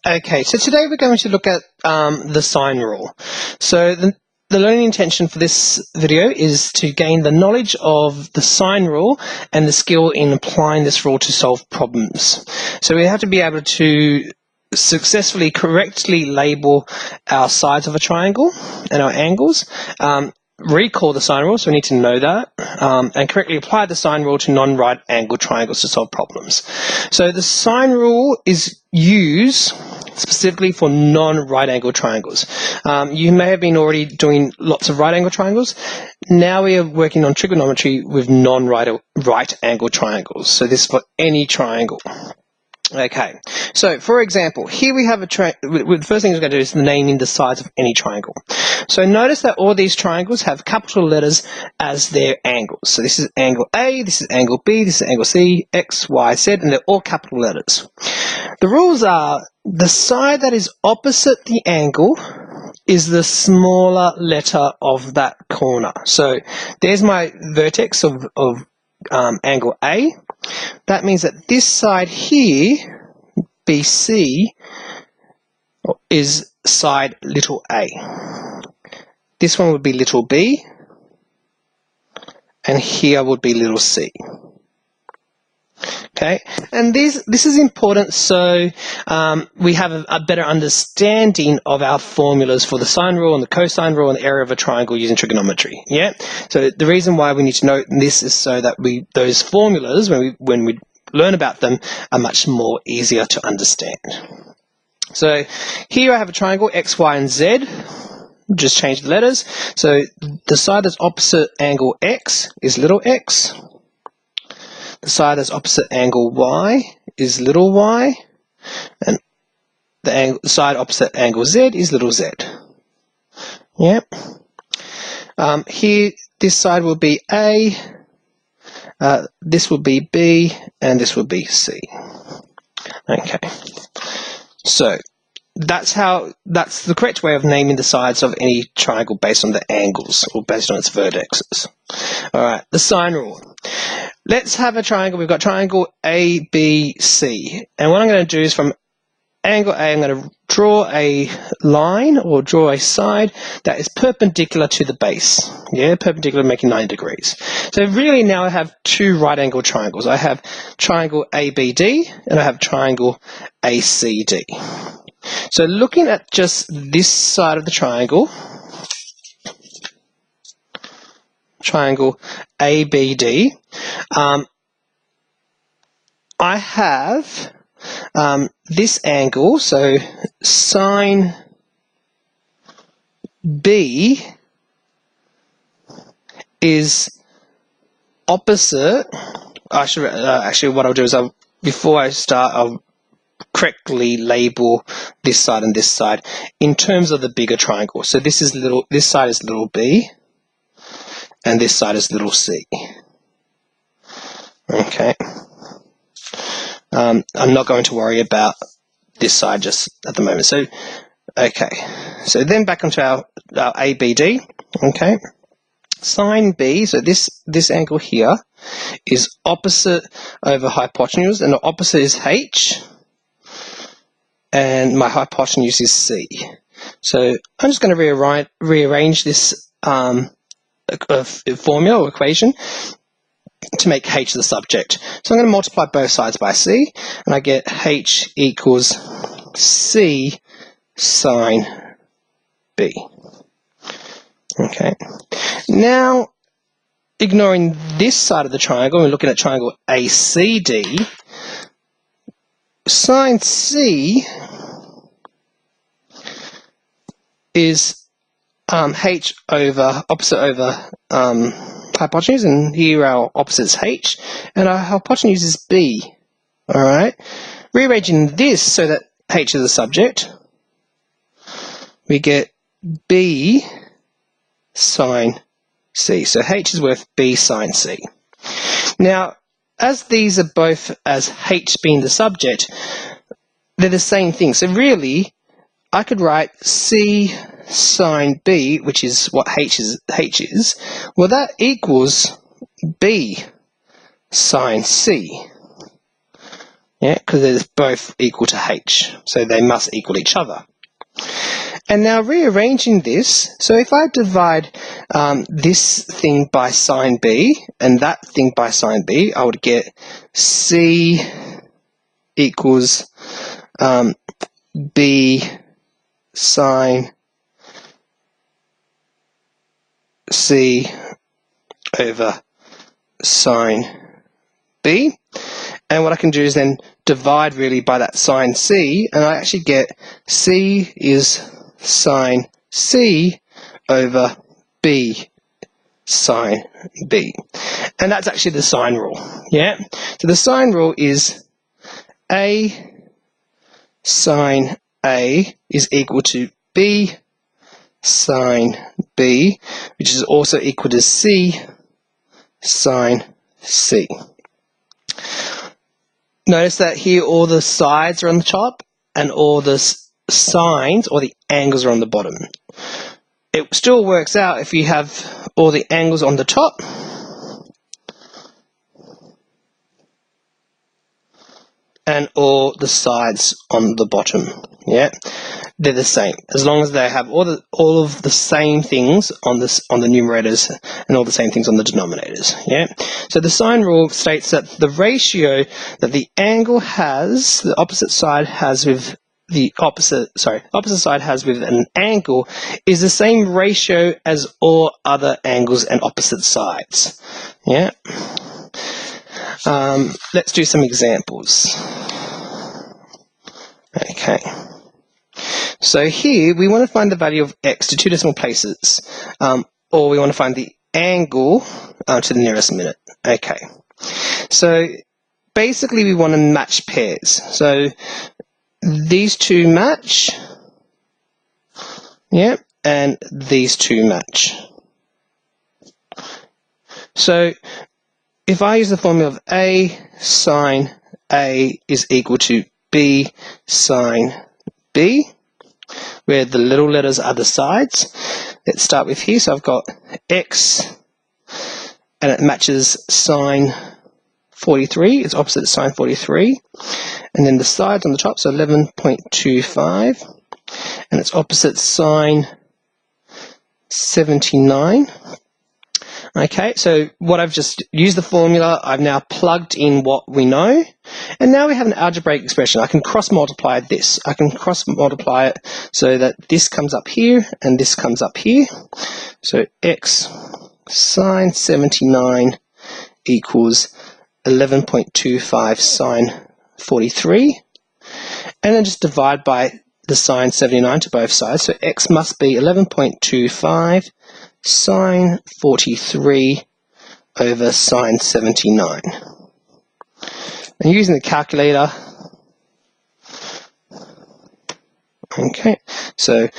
Okay, so today we're going to look at the sine rule. So the learning intention for this video is to gain the knowledge of the sine rule and the skill in applying this rule to solve problems. So we have to be able to successfully, correctly label our sides of a triangle and our angles, recall the sine rule, so we need to know that, and correctly apply the sine rule to non-right angle triangles to solve problems. So the sine rule is used specifically for non-right angle triangles. You may have been already doing lots of right angle triangles. Now we are working on trigonometry with non-right angle triangles. So this is for any triangle. Okay, so for example, here we have the first thing we're going to do is naming the sides of any triangle. So notice that all these triangles have capital letters as their angles. So this is angle A, this is angle B, this is angle C, X, Y, Z, and they're all capital letters. The rules are the side that is opposite the angle is the smaller letter of that corner. So there's my vertex of angle A. That means that this side here, BC, is side little a. This one would be little b, and here would be little c. Okay, and this is important so we have a better understanding of our formulas for the sine rule and the cosine rule and the area of a triangle using trigonometry. Yeah, so the reason why we need to know this is so that those formulas, when we learn about them, are much more easier to understand. So here I have a triangle X, Y, and Z. Just change the letters. So the side that's opposite angle X is little x. The side that's opposite angle Y is little y, and the side opposite angle Z is little z. Yep. Here, this side will be A, this will be B, and this will be C. Okay. So that's the correct way of naming the sides of any triangle based on the angles or based on its vertexes. All right, the sine rule. Let's have a triangle. We've got triangle ABC, and what I'm going to do is from angle A, I'm going to draw a line or draw a side that is perpendicular to the base. Yeah, perpendicular, making 90 degrees. So really now I have two right angle triangles. I have triangle ABD and I have triangle ACD. So looking at just this side of the triangle, triangle ABD, I have this angle, so sine B is opposite. Actually, what I'll do is before I start, I'll correctly label this side and this side in terms of the bigger triangle. So this side is little b, and this side is little c. Okay. I'm not going to worry about this side just at the moment. So, okay. So then back onto our ABD. Okay. Sine B, so this angle here is opposite over hypotenuse, and the opposite is H, and my hypotenuse is C. So I'm just going to rearrange this formula or equation to make H the subject. So I'm going to multiply both sides by C, and I get H equals C sine B. Okay. Now, ignoring this side of the triangle, we're looking at triangle ACD. Sine C is H over, opposite over hypotenuse, and here our opposite is H, and our hypotenuse is B. Alright? Rearranging this so that H is the subject, we get B sine C. So H is worth B sine C. Now, as these are both as H being the subject, they're the same thing. So really, I could write C sine B, which is what H is. Well, that equals B sine C. Yeah, because they're both equal to h, so they must equal each other. And now rearranging this, so if I divide this thing by sine b and that thing by sine b, I would get c equals b sine c over sine b. And what I can do is then divide really by that sine c, and I actually get c is sine c over b sine b. And that's actually the sine rule. Yeah. So the sine rule is a sine a is equal to b sine b, which is also equal to c sine c. Notice that here all the sides are on the top and all the sines or the angles are on the bottom. It still works out if you have all the angles on the top and all the sides on the bottom. Yeah, they're the same as long as they have all of the same things on the numerators and all the same things on the denominators. Yeah. So the sine rule states that the ratio that the angle has, the opposite side has with the opposite side has with an angle is the same ratio as all other angles and opposite sides. Yeah. Let's do some examples. Okay. So here we want to find the value of x to 2 decimal places, or we want to find the angle to the nearest minute. Okay. So basically we want to match pairs. So these two match, yeah, and these two match. So if I use the formula of a sine a is equal to b sine b, where the little letters are the sides. Let's start with here. So I've got x, and it matches sine 43. It's opposite sine 43. And then the sides on the top, so 11.25. And it's opposite sine 79. Okay, so what I've just used the formula, I've now plugged in what we know, and now we have an algebraic expression. I can cross multiply this. I can cross multiply it so that this comes up here and this comes up here. So x sine 79 equals 11.25 sine 43, and then just divide by the sine 79 to both sides. So x must be 11.25 sine 43 over sine 79. And using the calculator, okay, so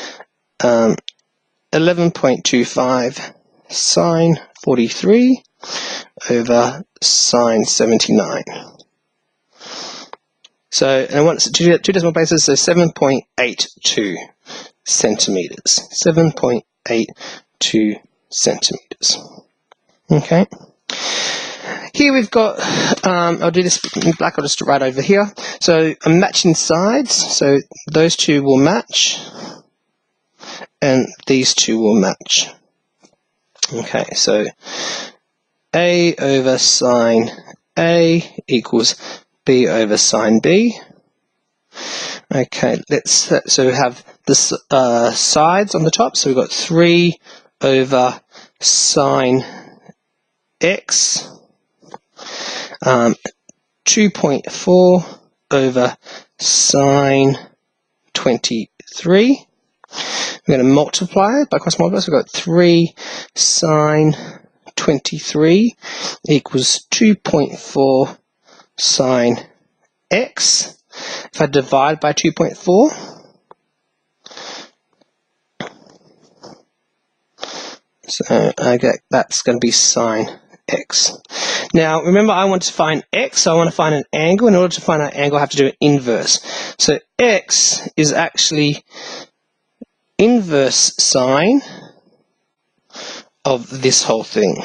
11.25 sine 43 over sine 79. So, and I want two decimal places, so 7.82 centimeters. 7.82 centimeters. Okay. Here we've got, I'll do this in black, I'll just write over here. So I'm matching sides, so those two will match, and these two will match. Okay, so a over sine a equals b over sine b. Okay, so we have the sides on the top, so we've got 3 over sine x, 2.4 over sine 23. We're going to multiply it by cross multiply, so we've got 3 sine 23 equals 2.4 sine x. If I divide by 2.4, so I get that's going to be sine x. Now remember, I want to find x, so I want to find an angle. In order to find an angle, I have to do an inverse. So x is actually inverse sine of this whole thing.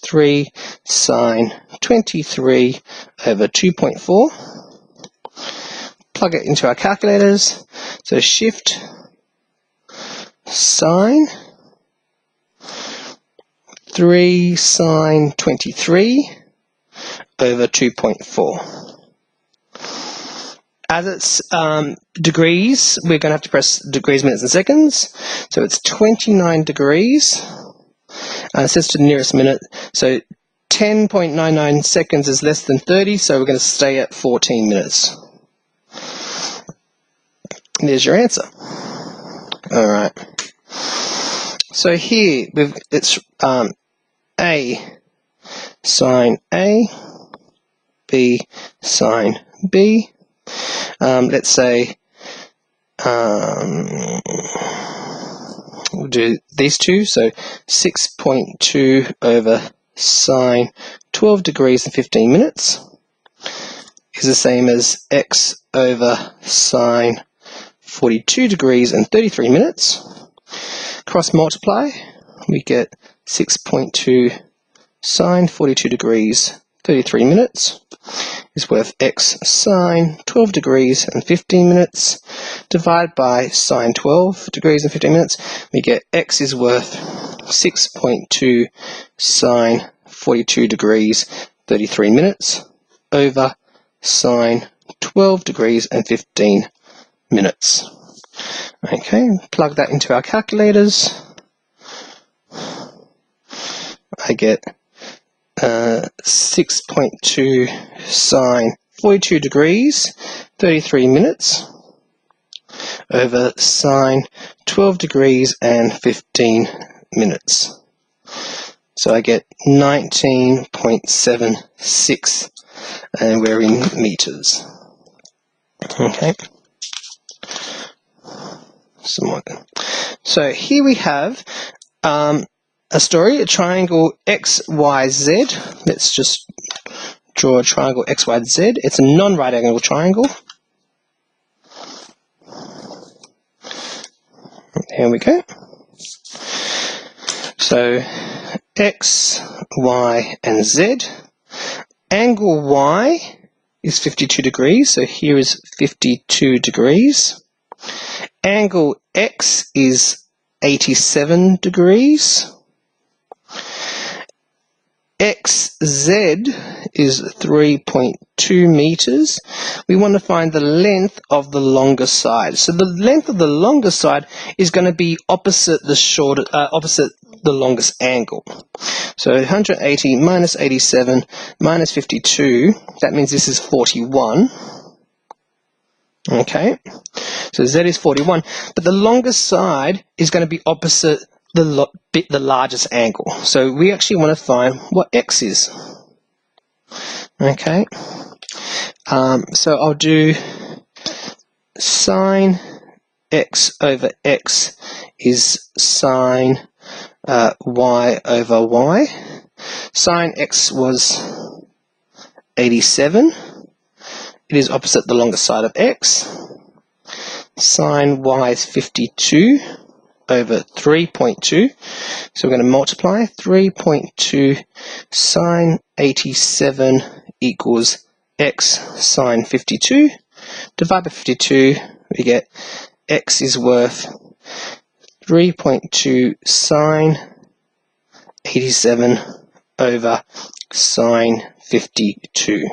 3 sine 23 over 2.4. plug it into our calculators. So shift sine 3 sine 23 over 2.4. As it's degrees, we're going to have to press degrees, minutes, and seconds. So it's 29 degrees. It says to the nearest minute. So 10.99 seconds is less than 30, so we're going to stay at 14 minutes. There's your answer. All right. So here it's A sine A, B sine B. Let's say we'll do these two. So 6.2 over sine 12 degrees and 15 minutes is the same as x over sine 42 degrees and 33 minutes. Cross multiply, we get 6.2 sine 42 degrees 33 minutes is worth x sine 12 degrees and 15 minutes. Divide by sine 12 degrees and 15 minutes, we get x is worth 6.2 sine 42 degrees 33 minutes over sine 12 degrees and 15 minutes. Okay, plug that into our calculators. I get 6.2 sine 42 degrees 33 minutes over sine 12 degrees and 15 minutes. So I get 19.76, and we're in meters. Okay. So here we have a story, a triangle XYZ. Let's just draw a triangle XYZ. It's a non-right angle triangle. Here we go. So X, Y, and Z. Angle Y is 52 degrees, so here is 52 degrees. Angle X is 87 degrees. XZ is 3.2 meters. We want to find the length of the longer side. So the length of the longer side is going to be opposite the longest angle. So 180 minus 87 minus 52, that means this is 41. Okay, so Z is 41, but the longest side is going to be opposite the largest angle. So we actually want to find what X is. Okay, so I'll do sine X over X is sine Y over Y. Sine X was 87. It is opposite the longest side of X. Sine Y is 52 over 3.2. So we're going to multiply 3.2 sine 87 equals X sine 52. Divide by 52, we get X is worth 3.2 sine 87 over sine 52.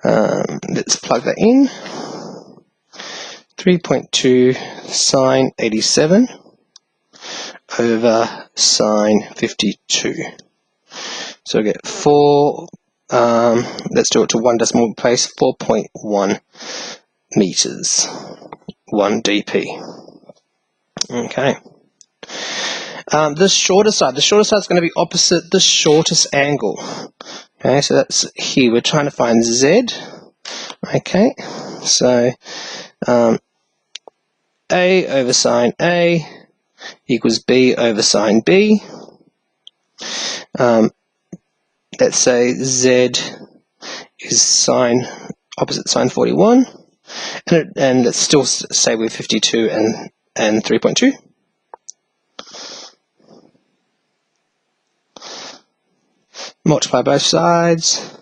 Let's plug that in. 3.2 sine 87 over sine 52. So we get 4, let's do it to one decimal place, 4.1 meters, 1 dp. Okay. The shorter side is going to be opposite the shortest angle. Okay, so that's here. We're trying to find Z. Okay, so A over sine A equals B over sine B. Let's say Z is sine opposite sine 41, and let's still say we're 52 and 3.2. Multiply both sides.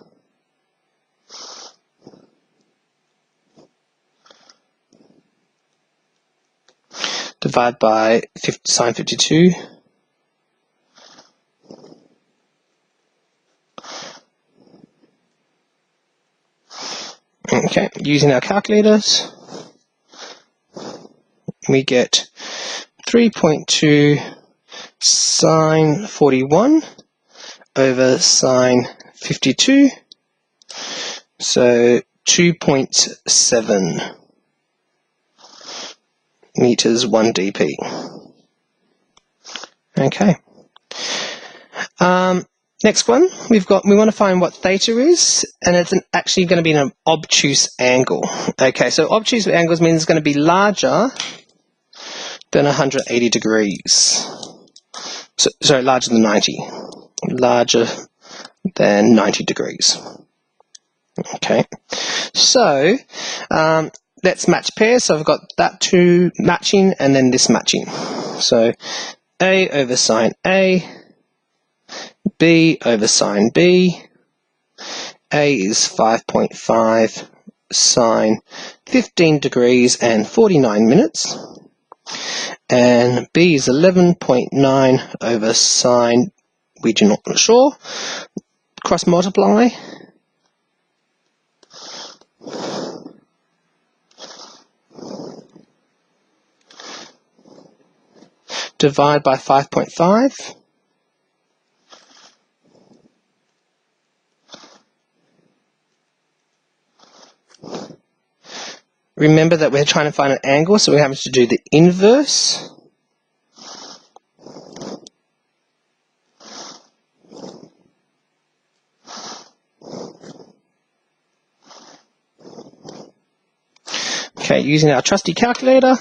divide by sine 52. Okay, using our calculators, we get 3.2 sine 41 over sine 52, so 2.7 meters 1 dp. Okay. Next one, we want to find what theta is, and it's actually going to be an obtuse angle. Okay, so obtuse angles means it's going to be larger than 180 degrees. So larger than 90. Larger than 90 degrees. Okay, so let's match pairs. So I've got that two matching and then this matching. So A over sine A, B over sine B. A is 5.5 sine 15 degrees and 49 minutes. And B is 11.9 over sine, we're not sure. Cross multiply. Divide by 5.5. Remember that we're trying to find an angle, so we have to do the inverse. Okay, using our trusty calculator.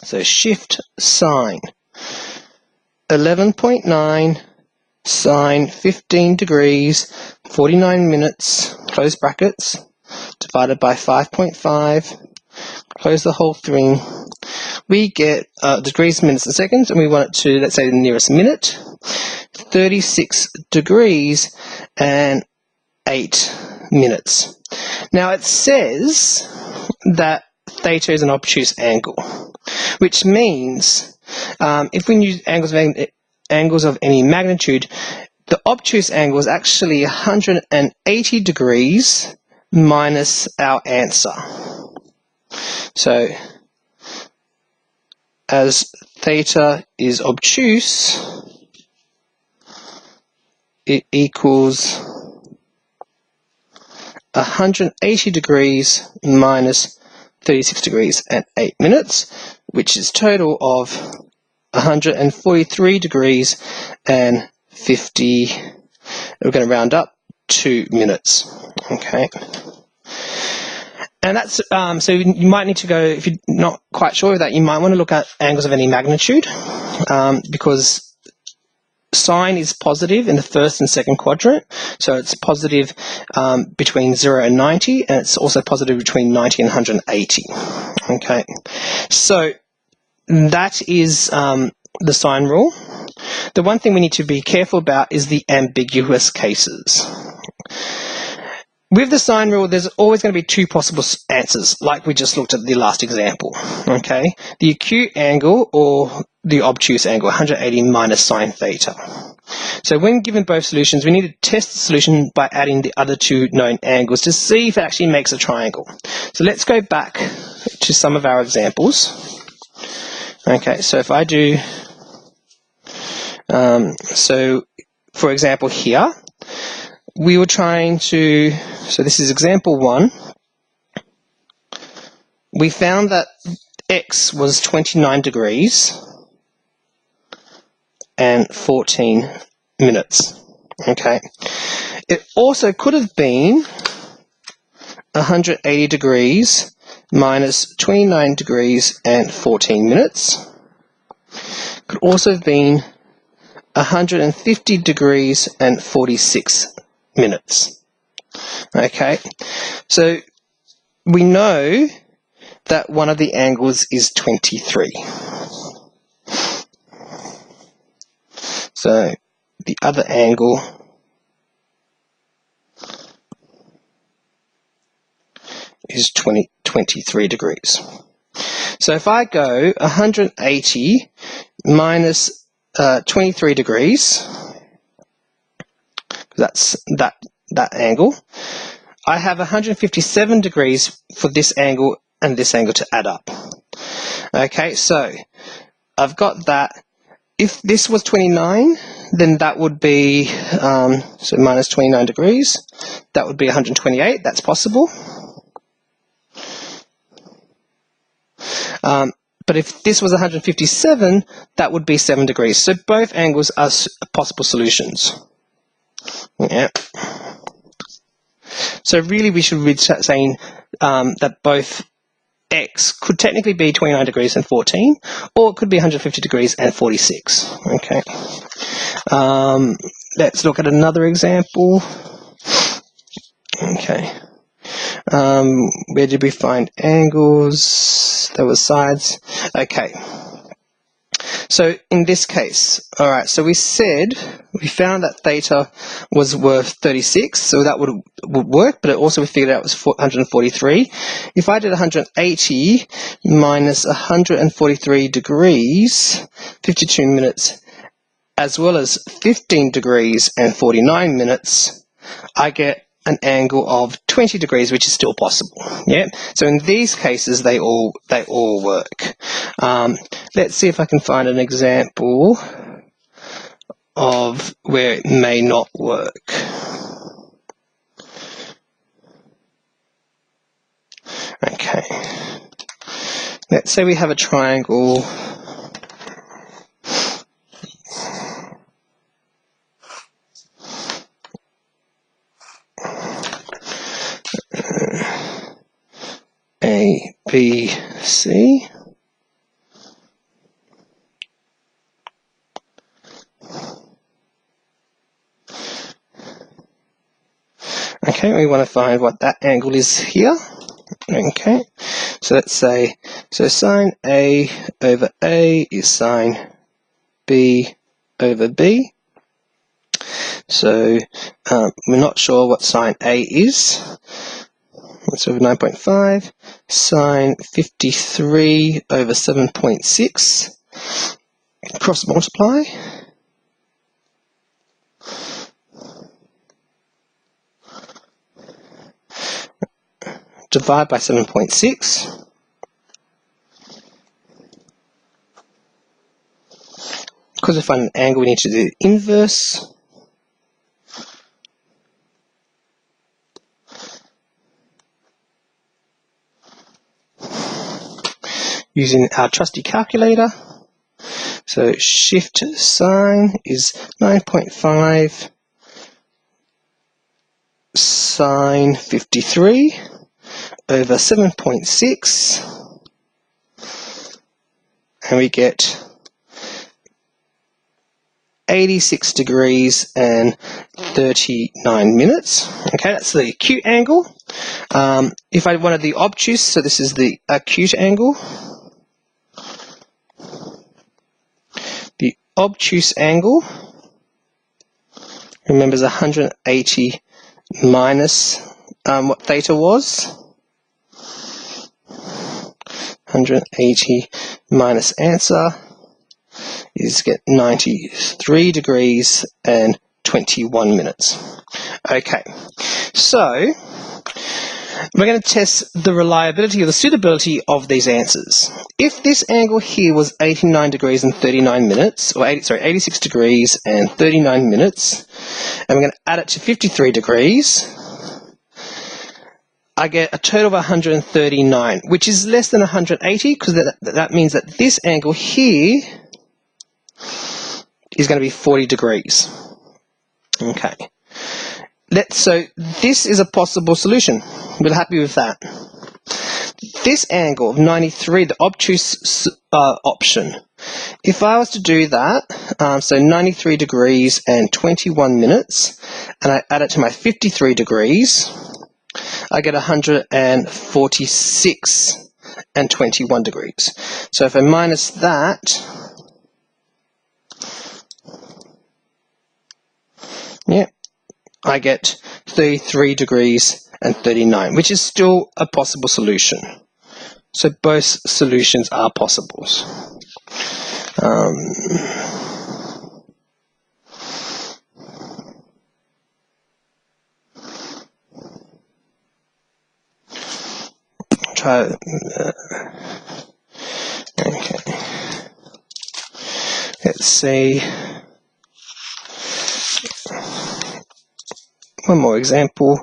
So shift sine 11.9 sine 15 degrees 49 minutes, close brackets, divided by 5.5, close the whole thing. We get degrees, minutes and seconds, and we want it to, let's say, the nearest minute, 36 degrees and 8 minutes. Now it says that theta is an obtuse angle, which means if we use angles of any magnitude, the obtuse angle is actually 180 degrees minus our answer. So as theta is obtuse, it equals 180 degrees minus 36 degrees and 8 minutes, which is total of 143 degrees and 50, we're going to round up, 2 minutes. Okay. And that's, so you might need to go, if you're not quite sure of that, you might want to look at angles of any magnitude, because sine is positive in the first and second quadrant, so it's positive between 0 and 90, and it's also positive between 90 and 180. Okay, so that is the sine rule. The one thing we need to be careful about is the ambiguous cases. With the sine rule, there's always going to be two possible answers, like we just looked at the last example. Okay, the acute angle or the obtuse angle, 180 minus sine theta. So when given both solutions, we need to test the solution by adding the other two known angles to see if it actually makes a triangle. So let's go back to some of our examples. Okay, so if I do, so for example here, we were trying to, so this is example 1. We found that x was 29 degrees and 14 minutes. Okay. It also could have been 180 degrees minus 29 degrees and 14 minutes. Could also have been 150 degrees and 46 minutes. Okay, so we know that one of the angles is 23. So the other angle is 23 degrees. So if I go 180 minus 23 degrees, that's that angle, I have 157 degrees for this angle and this angle to add up. Okay, so I've got that. If this was 29, then that would be, so minus 29 degrees, that would be 128, that's possible. But if this was 157, that would be 7 degrees. So both angles are possible solutions. Yeah. So really we should be saying that both x could technically be 29 degrees and 14, or it could be 150 degrees and 46. Okay. Let's look at another example. Okay. Where did we find angles? There were sides. Okay. So in this case, all right, so we found that theta was worth 36, so that would work, but also we figured out it was 143. If I did 180 minus 143 degrees, 52 minutes, as well as 15 degrees and 49 minutes, I get an angle of 20 degrees, which is still possible. Yeah. So in these cases, they all work. Let's see if I can find an example of where it may not work. Okay. Let's say we have a triangle. A, B, C. Okay, we want to find what that angle is here. Okay, so let's say, so sine A over A is sine B over B. So we're not sure what sine A is. That's over 9.5. Sine 53 over 7.6. Cross multiply. Divide by 7.6. Because we find an angle, we need to do the inverse. Using our trusty calculator. So shift sine is 9.5 sine 53 over 7.6, and we get 86 degrees and 39 minutes. Okay, that's the acute angle. If I wanted the obtuse, so this is the acute angle. The obtuse angle, remember, is 180 minus what theta was. 180 minus answer is get 93 degrees and 21 minutes. Okay, so we're going to test the reliability or the suitability of these answers. If this angle here was 89 degrees and 39 minutes, or 86 degrees and 39 minutes, and we're going to add it to 53 degrees, I get a total of 139, which is less than 180, because that means that this angle here is going to be 40 degrees. Okay. So this is a possible solution. We're happy with that. This angle of 93, the obtuse option, if I was to do that, so 93 degrees and 21 minutes, and I add it to my 53 degrees, I get 146 and 21 degrees. So if I minus that, yeah, I get 33 degrees and 39, which is still a possible solution. So both solutions are possible. Try okay. Let's see. One more example.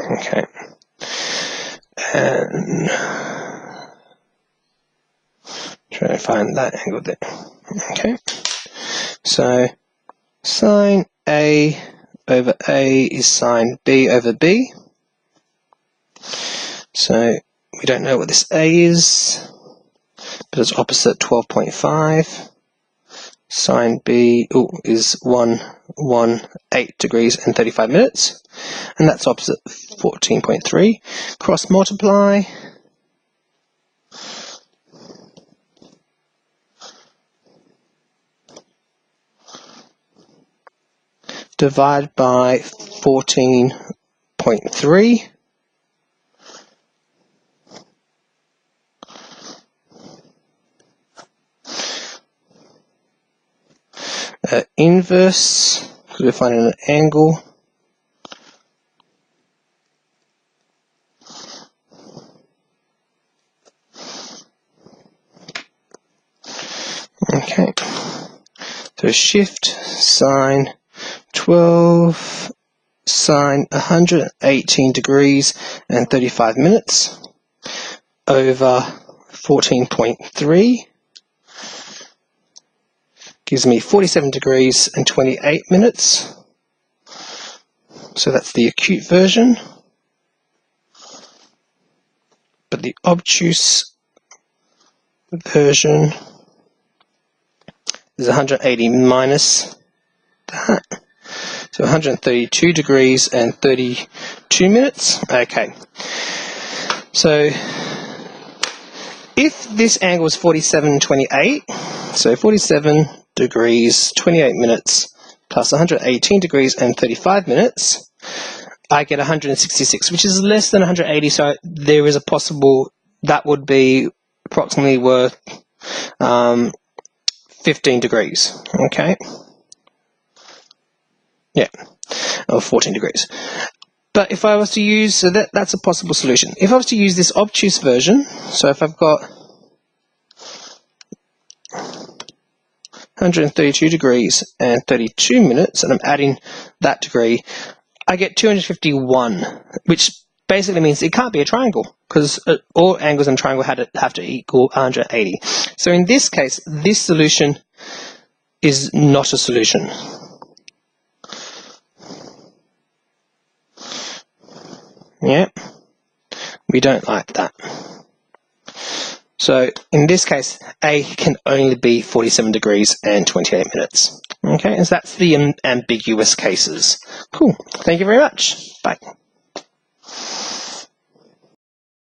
Okay. And try to find that angle there. Okay. So sine A over A is sine B over B. So we don't know what this A is, but it's opposite 12.5. Sine B is 118 degrees and 35 minutes, and that's opposite 14.3. Cross multiply. Divide by 14.3. Inverse, because we're finding an angle. Okay, so shift sine 12 sine 118 degrees and 35 minutes over 14.3 gives me 47 degrees and 28 minutes. So that's the acute version. But the obtuse version is 180 minus that. So 132 degrees and 32 minutes. Okay. So if this angle is 47.28, so 47 degrees, 28 minutes, plus 118 degrees and 35 minutes, I get 166, which is less than 180, so there is a possible that would be approximately worth 15 degrees, okay? Yeah, or 14 degrees. But if I was to use, so that's a possible solution. If I was to use this obtuse version, so if I've got 132 degrees and 32 minutes, and I'm adding that degree, I get 251, which basically means it can't be a triangle, because all angles in a triangle have to equal 180. So in this case, this solution is not a solution. Yeah, we don't like that. So in this case, A can only be 47 degrees and 28 minutes. Okay, and so that's the ambiguous cases. Cool. Thank you very much. Bye.